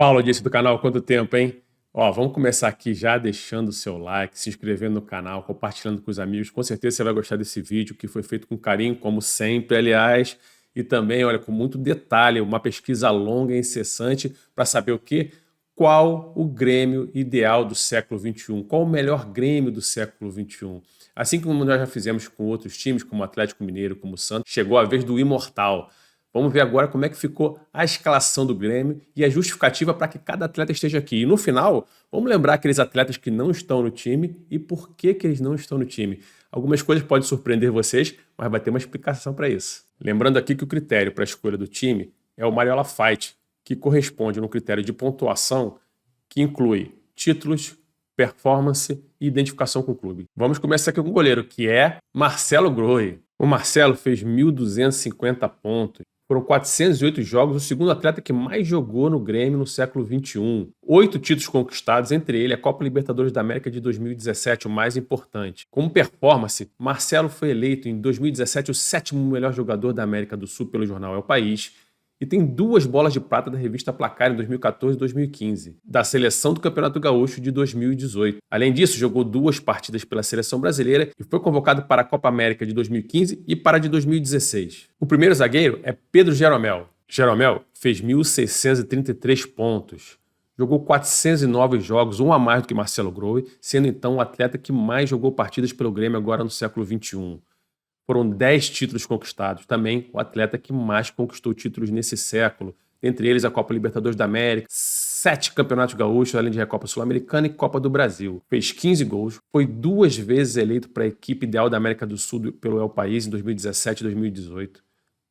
Fala, audiência do canal, quanto tempo, hein? Ó, vamos começar aqui já deixando o seu like, se inscrevendo no canal, compartilhando com os amigos. Com certeza você vai gostar desse vídeo, que foi feito com carinho, como sempre, aliás. E também, olha, com muito detalhe, uma pesquisa longa e incessante para saber o quê? Qual o Grêmio ideal do século XXI? Qual o melhor Grêmio do século XXI? Assim como nós já fizemos com outros times, como o Atlético Mineiro, como o Santos, chegou a vez do imortal. Vamos ver agora como é que ficou a escalação do Grêmio e a justificativa para que cada atleta esteja aqui. E no final, vamos lembrar aqueles atletas que não estão no time e por que eles não estão no time. Algumas coisas podem surpreender vocês, mas vai ter uma explicação para isso. Lembrando aqui que o critério para a escolha do time é o Mariola Fight, que corresponde no critério de pontuação que inclui títulos, performance e identificação com o clube. Vamos começar aqui com o goleiro, que é Marcelo Groi. O Marcelo fez 1.250 pontos. Foram 408 jogos, o segundo atleta que mais jogou no Grêmio no século XXI. 8 títulos conquistados, entre eles a Copa Libertadores da América de 2017, o mais importante. Como performance, Marcelo foi eleito em 2017 o 7º melhor jogador da América do Sul pelo jornal El País. E tem 2 bolas de prata da revista Placar em 2014 e 2015, da seleção do Campeonato Gaúcho de 2018. Além disso, jogou 2 partidas pela seleção brasileira e foi convocado para a Copa América de 2015 e para a de 2016. O primeiro zagueiro é Pedro Jeromel. Jeromel fez 1.633 pontos. Jogou 409 jogos, um a mais do que Marcelo Groi, sendo então o atleta que mais jogou partidas pelo Grêmio agora no século XXI. Foram 10 títulos conquistados. Também o atleta que mais conquistou títulos nesse século. Entre eles a Copa Libertadores da América, 7 campeonatos gaúchos, além de Recopa Sul-Americana e Copa do Brasil. Fez 15 gols. Foi 2 vezes eleito para a equipe ideal da América do Sul pelo El País em 2017 e 2018.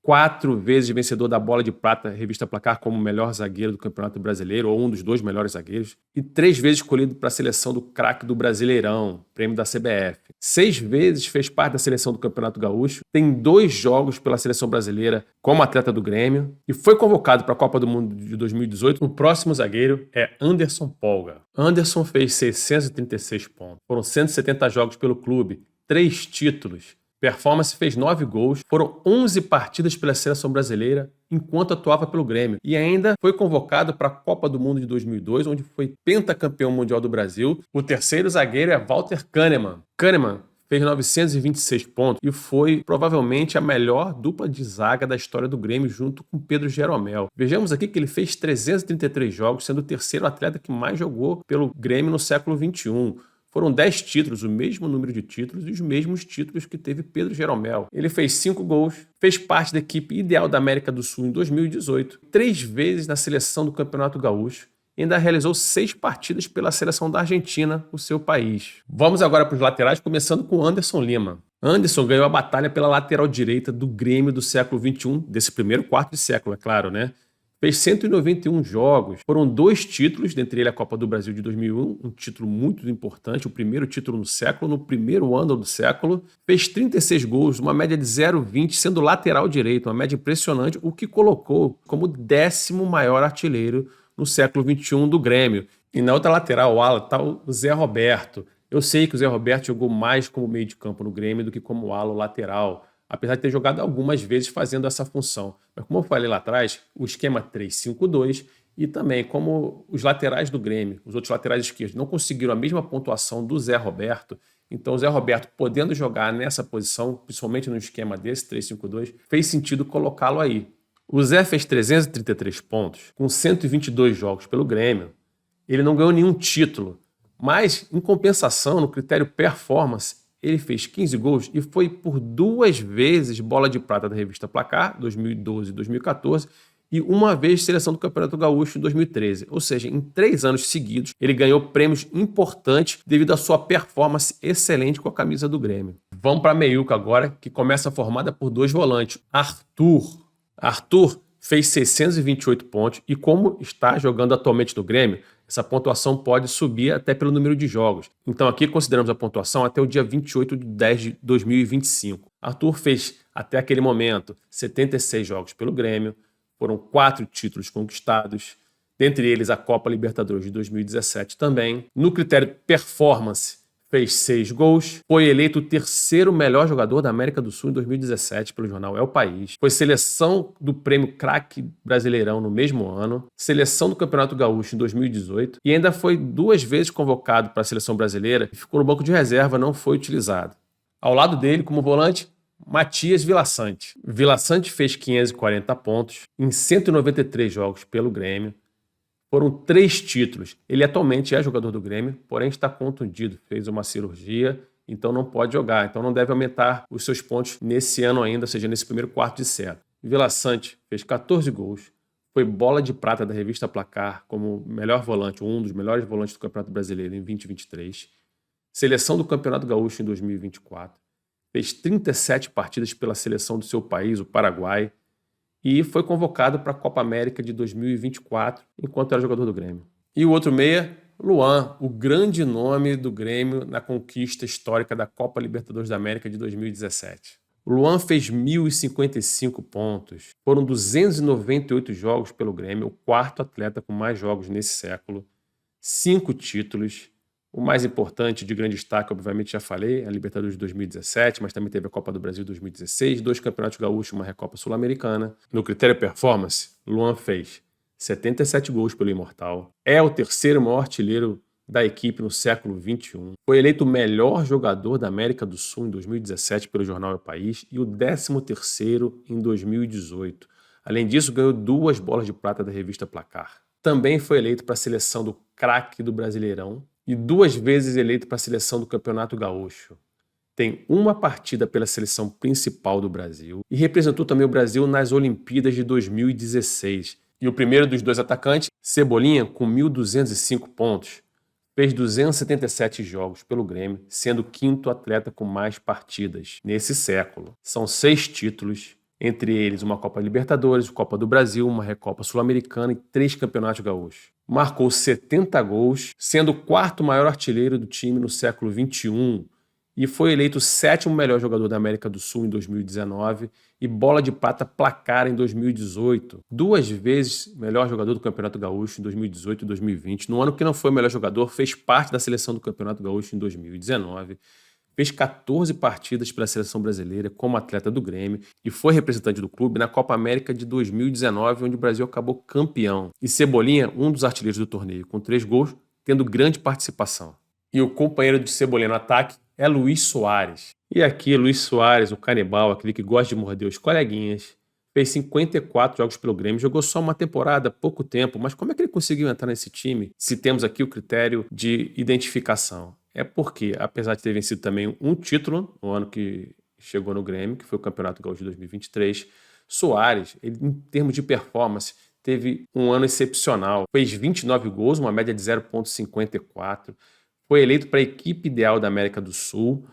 4 vezes vencedor da Bola de Prata, revista Placar, como melhor zagueiro do Campeonato Brasileiro, ou um dos 2 melhores zagueiros. E 3 vezes escolhido para a seleção do craque do Brasileirão, prêmio da CBF. 6 vezes fez parte da seleção do Campeonato Gaúcho. Tem 2 jogos pela seleção brasileira como atleta do Grêmio. E foi convocado para a Copa do Mundo de 2018. O próximo zagueiro é Anderson Polga. Anderson fez 636 pontos. Foram 170 jogos pelo clube, 3 títulos. Performance fez 9 gols, foram 11 partidas pela seleção brasileira enquanto atuava pelo Grêmio. E ainda foi convocado para a Copa do Mundo de 2002, onde foi pentacampeão mundial do Brasil. O terceiro zagueiro é Walter Kahneman. Kahneman fez 926 pontos e foi provavelmente a melhor dupla de zaga da história do Grêmio junto com Pedro Jeromel. Vejamos aqui que ele fez 333 jogos, sendo o terceiro atleta que mais jogou pelo Grêmio no século XXI. Foram 10 títulos, o mesmo número de títulos e os mesmos títulos que teve Pedro Jeromel. Ele fez 5 gols, fez parte da equipe ideal da América do Sul em 2018, 3 vezes na seleção do Campeonato Gaúcho e ainda realizou 6 partidas pela seleção da Argentina, o seu país. Vamos agora para os laterais, começando com Anderson Lima. Anderson ganhou a batalha pela lateral direita do Grêmio do século XXI, desse primeiro quarto de século, é claro, né? Fez 191 jogos, foram 2 títulos, dentre eles a Copa do Brasil de 2001, um título muito importante, o primeiro título no século, no primeiro ano do século. Fez 36 gols, uma média de 0,20, sendo lateral direito, uma média impressionante, o que colocou como 10º maior artilheiro no século XXI do Grêmio. E na outra lateral, o ala, está o Zé Roberto. Eu sei que o Zé Roberto jogou mais como meio de campo no Grêmio do que como ala ou lateral, apesar de ter jogado algumas vezes fazendo essa função. Mas como eu falei lá atrás, o esquema 3-5-2 e também como os laterais do Grêmio, os outros laterais esquerdos, não conseguiram a mesma pontuação do Zé Roberto, então o Zé Roberto, podendo jogar nessa posição, principalmente no esquema desse 3-5-2, fez sentido colocá-lo aí. O Zé fez 333 pontos, com 122 jogos pelo Grêmio. Ele não ganhou nenhum título, mas, em compensação, no critério performance, ele fez 15 gols e foi por 2 vezes bola de prata da revista Placar, 2012 e 2014, e uma vez seleção do Campeonato Gaúcho em 2013. Ou seja, em 3 anos seguidos, ele ganhou prêmios importantes devido à sua performance excelente com a camisa do Grêmio. Vamos para a meiuca agora, que começa formada por 2 volantes. Arthur fez 628 pontos e como está jogando atualmente no Grêmio, essa pontuação pode subir até pelo número de jogos. Então aqui consideramos a pontuação até o dia 28 de 10 de 2025. Arthur fez, até aquele momento, 76 jogos pelo Grêmio, foram 4 títulos conquistados, dentre eles a Copa Libertadores de 2017 também. No critério performance, fez 6 gols, foi eleito o terceiro melhor jogador da América do Sul em 2017 pelo jornal É o País, foi seleção do Prêmio Craque Brasileirão no mesmo ano, seleção do Campeonato Gaúcho em 2018 e ainda foi 2 vezes convocado para a seleção brasileira e ficou no banco de reserva, não foi utilizado. Ao lado dele, como volante, Matias Villaçante. Villaçante fez 540 pontos em 193 jogos pelo Grêmio. Foram 3 títulos. Ele atualmente é jogador do Grêmio, porém está contundido, fez uma cirurgia, então não pode jogar. Então não deve aumentar os seus pontos nesse ano ainda, ou seja, nesse primeiro quarto de certo. Villaçante fez 14 gols, foi bola de prata da revista Placar como melhor volante, um dos melhores volantes do Campeonato Brasileiro em 2023. Seleção do Campeonato Gaúcho em 2024. Fez 37 partidas pela seleção do seu país, o Paraguai, e foi convocado para a Copa América de 2024, enquanto era jogador do Grêmio. E o outro meia, Luan, o grande nome do Grêmio na conquista histórica da Copa Libertadores da América de 2017. O Luan fez 1.055 pontos. Foram 298 jogos pelo Grêmio, o quarto atleta com mais jogos nesse século. 5 títulos. O mais importante, de grande destaque, obviamente já falei, a Libertadores de 2017, mas também teve a Copa do Brasil de 2016, 2 campeonatos gaúchos, uma Recopa Sul-Americana. No critério performance, Luan fez 77 gols pelo Imortal. É o terceiro maior artilheiro da equipe no século XXI. Foi eleito o melhor jogador da América do Sul em 2017 pelo jornal O País e o 13º em 2018. Além disso, ganhou 2 bolas de prata da revista Placar. Também foi eleito para a seleção do craque do Brasileirão e 2 vezes eleito para a seleção do Campeonato Gaúcho. Tem uma partida pela seleção principal do Brasil e representou também o Brasil nas Olimpíadas de 2016. E o primeiro dos 2 atacantes, Cebolinha, com 1.205 pontos, fez 277 jogos pelo Grêmio, sendo o 5º atleta com mais partidas nesse século. São 6 títulos, entre eles uma Copa Libertadores, Copa do Brasil, uma Recopa Sul-Americana e 3 campeonatos gaúchos. Marcou 70 gols, sendo o 4º maior artilheiro do time no século XXI e foi eleito o 7º melhor jogador da América do Sul em 2019 e bola de prata Placar em 2018. 2 vezes melhor jogador do Campeonato Gaúcho em 2018 e 2020. No ano que não foi o melhor jogador, fez parte da seleção do Campeonato Gaúcho em 2019. Fez 14 partidas pela seleção brasileira como atleta do Grêmio e foi representante do clube na Copa América de 2019, onde o Brasil acabou campeão. E Cebolinha, um dos artilheiros do torneio, com 3 gols, tendo grande participação. E o companheiro de Cebolinha no ataque é Luis Soares. E aqui, Luis Soares, o canibal, aquele que gosta de morder os coleguinhas, fez 54 jogos pelo Grêmio, jogou só uma temporada, pouco tempo, mas como é que ele conseguiu entrar nesse time se temos aqui o critério de identificação? É porque, apesar de ter vencido também um título no ano que chegou no Grêmio, que foi o Campeonato Gaúcho de 2023, Soares, ele, em termos de performance, teve um ano excepcional. Fez 29 gols, uma média de 0,54. Foi eleito para a equipe ideal da América do Sul.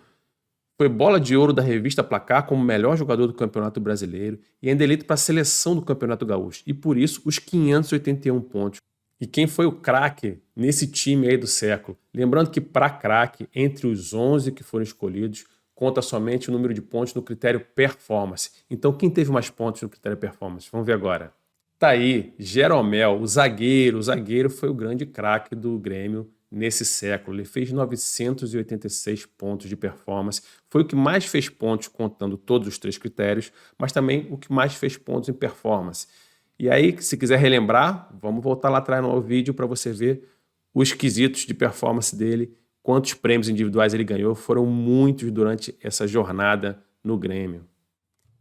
Foi bola de ouro da revista Placar como melhor jogador do Campeonato Brasileiro e ainda eleito para a seleção do Campeonato Gaúcho. E por isso, os 581 pontos. E quem foi o craque nesse time aí do século? Lembrando que para craque, entre os 11 que foram escolhidos, conta somente o número de pontos no critério performance. Então, quem teve mais pontos no critério performance? Vamos ver agora. Tá aí, Jeromel, o zagueiro. O zagueiro foi o grande craque do Grêmio nesse século. Ele fez 986 pontos de performance. Foi o que mais fez pontos, contando todos os 3 critérios, mas também o que mais fez pontos em performance. E aí, se quiser relembrar, vamos voltar lá atrás no vídeo para você ver os quesitos de performance dele, quantos prêmios individuais ele ganhou. Foram muitos durante essa jornada no Grêmio.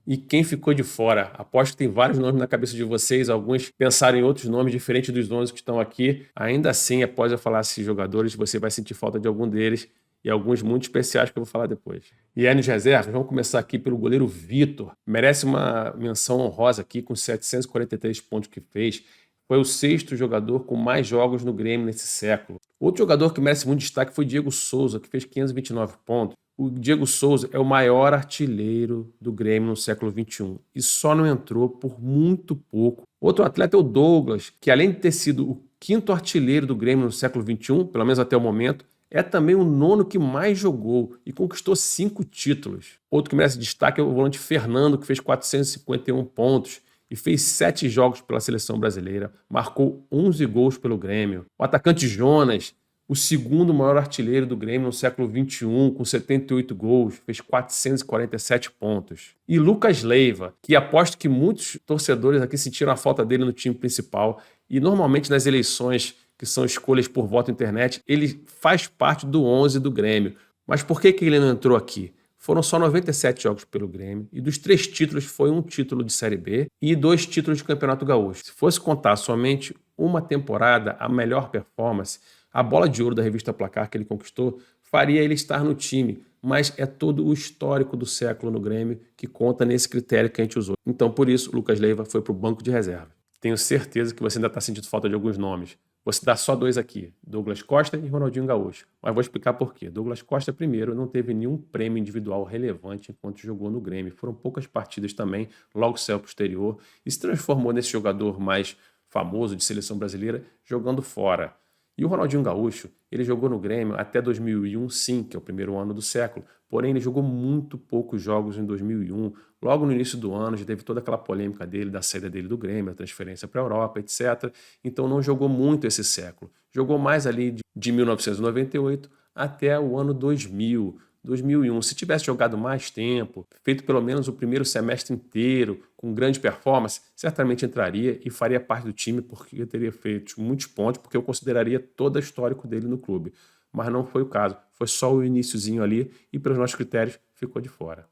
E quem ficou de fora? Aposto que tem vários nomes na cabeça de vocês, alguns pensaram em outros nomes diferentes dos nomes que estão aqui. Ainda assim, após eu falar esses jogadores, você vai sentir falta de algum deles e alguns muito especiais que eu vou falar depois. E aí nos reservas, vamos começar aqui pelo goleiro Vitor. Merece uma menção honrosa aqui com 743 pontos que fez. Foi o 6º jogador com mais jogos no Grêmio nesse século. Outro jogador que merece muito destaque foi Diego Souza, que fez 529 pontos. O Diego Souza é o maior artilheiro do Grêmio no século XXI e só não entrou por muito pouco. Outro atleta é o Douglas, que além de ter sido o 5º artilheiro do Grêmio no século XXI, pelo menos até o momento, é também o 9º que mais jogou e conquistou 5 títulos. Outro que merece destaque é o volante Fernando, que fez 451 pontos e fez 7 jogos pela seleção brasileira, marcou 11 gols pelo Grêmio. O atacante Jonas, o segundo maior artilheiro do Grêmio no século XXI, com 78 gols, fez 447 pontos. E Lucas Leiva, que aposto que muitos torcedores aqui sentiram a falta dele no time principal, e normalmente nas eleições, que são escolhas por voto internet, ele faz parte do 11 do Grêmio. Mas por que ele não entrou aqui? Foram só 97 jogos pelo Grêmio, e dos 3 títulos foi um título de Série B e 2 títulos de Campeonato Gaúcho. Se fosse contar somente uma temporada, a melhor performance, a bola de ouro da revista Placar que ele conquistou, faria ele estar no time, mas é todo o histórico do século no Grêmio que conta nesse critério que a gente usou. Então, por isso, o Lucas Leiva foi para o banco de reserva. Tenho certeza que você ainda está sentindo falta de alguns nomes. Vou citar só 2 aqui, Douglas Costa e Ronaldinho Gaúcho. Mas vou explicar por quê. Douglas Costa, primeiro, não teve nenhum prêmio individual relevante enquanto jogou no Grêmio. Foram poucas partidas também, logo saiu para o exterior e se transformou nesse jogador mais famoso de seleção brasileira, jogando fora. E o Ronaldinho Gaúcho, ele jogou no Grêmio até 2001, sim, que é o primeiro ano do século. Porém, ele jogou muito poucos jogos em 2001. Logo no início do ano, já teve toda aquela polêmica dele, da saída dele do Grêmio, a transferência para a Europa, etc. Então, não jogou muito esse século. Jogou mais ali de 1998 até o ano 2000. 2001. Se tivesse jogado mais tempo, feito pelo menos o primeiro semestre inteiro, com grande performance, certamente entraria e faria parte do time porque teria feito muitos pontos, porque eu consideraria todo o histórico dele no clube. Mas não foi o caso. Foi só o iniciozinho ali e, pelos nossos critérios, ficou de fora.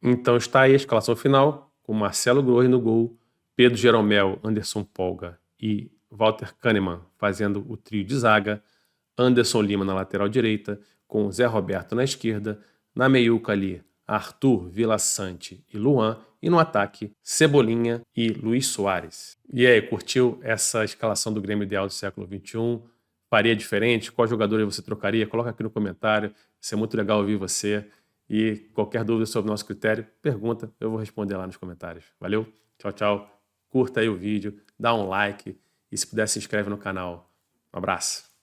Então está aí a escalação final, com Marcelo Groi no gol, Pedro Jeromel, Anderson Polga e Walter Kahneman fazendo o trio de zaga, Anderson Lima na lateral direita, com Zé Roberto na esquerda, na meiuca ali, Arthur, Vila Sante e Luan, e no ataque, Cebolinha e Luís Soares. E aí, curtiu essa escalação do Grêmio ideal do século XXI? Faria diferente? Qual jogador você trocaria? Coloca aqui no comentário, isso é muito legal ouvir você. E qualquer dúvida sobre o nosso critério, pergunta, eu vou responder lá nos comentários. Valeu? Tchau, tchau. Curta aí o vídeo, dá um like e se puder se inscreve no canal. Um abraço.